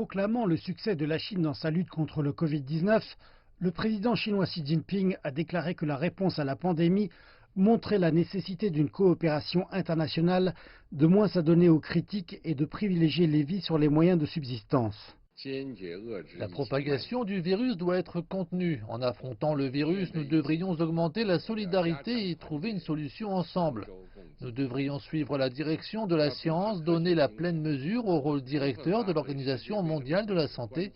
Proclamant le succès de la Chine dans sa lutte contre le Covid-19, le président chinois Xi Jinping a déclaré que la réponse à la pandémie montrait la nécessité d'une coopération internationale, de moins s'adonner aux critiques et de privilégier les vies sur les moyens de subsistance. La propagation du virus doit être contenue. En affrontant le virus, nous devrions augmenter la solidarité et trouver une solution ensemble. Nous devrions suivre la direction de la science, donner la pleine mesure au rôle directeur de l'Organisation mondiale de la santé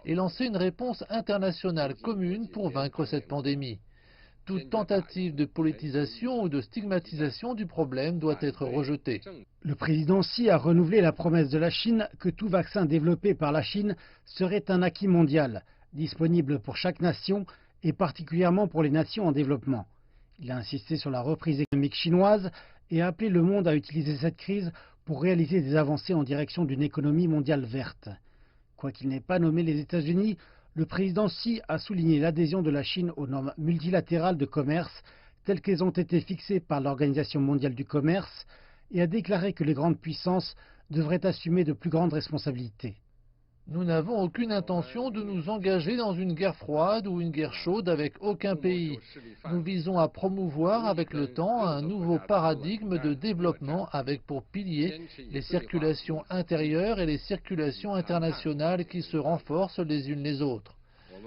et lancer une réponse internationale commune pour vaincre cette pandémie. Toute tentative de politisation ou de stigmatisation du problème doit être rejetée. Le président Xi a renouvelé la promesse de la Chine que tout vaccin développé par la Chine serait un acquis mondial, disponible pour chaque nation et particulièrement pour les nations en développement. Il a insisté sur la reprise économique chinoise et a appelé le monde à utiliser cette crise pour réaliser des avancées en direction d'une économie mondiale verte. Quoiqu'il n'ait pas nommé les États-Unis, le président Xi a souligné l'adhésion de la Chine aux normes multilatérales de commerce telles qu'elles ont été fixées par l'Organisation mondiale du commerce et a déclaré que les grandes puissances devraient assumer de plus grandes responsabilités. Nous n'avons aucune intention de nous engager dans une guerre froide ou une guerre chaude avec aucun pays. Nous visons à promouvoir avec le temps un nouveau paradigme de développement avec pour pilier les circulations intérieures et les circulations internationales qui se renforcent les unes les autres.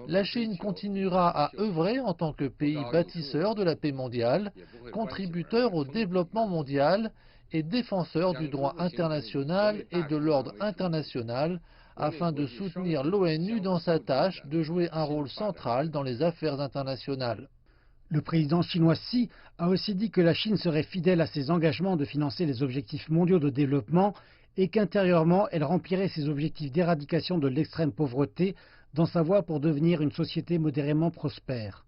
La Chine continuera à œuvrer en tant que pays bâtisseur de la paix mondiale, contributeur au développement mondial et défenseur du droit international et de l'ordre international, afin de soutenir l'ONU dans sa tâche de jouer un rôle central dans les affaires internationales. Le président chinois Xi a aussi dit que la Chine serait fidèle à ses engagements de financer les objectifs mondiaux de développement et qu'intérieurement, elle remplirait ses objectifs d'éradication de l'extrême pauvreté dans sa voie pour devenir une société modérément prospère.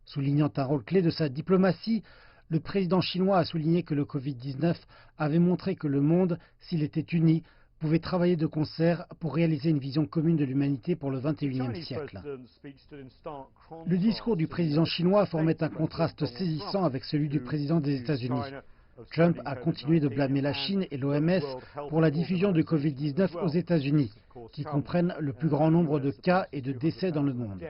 Soulignant un rôle clé de sa diplomatie, le président chinois a souligné que le Covid-19 avait montré que le monde, s'il était uni, pouvait travailler de concert pour réaliser une vision commune de l'humanité pour le XXIe siècle. Le discours du président chinois formait un contraste saisissant avec celui du président des États-Unis. Trump a continué de blâmer la Chine et l'OMS pour la diffusion du Covid-19 aux États-Unis, qui comprennent le plus grand nombre de cas et de décès dans le monde.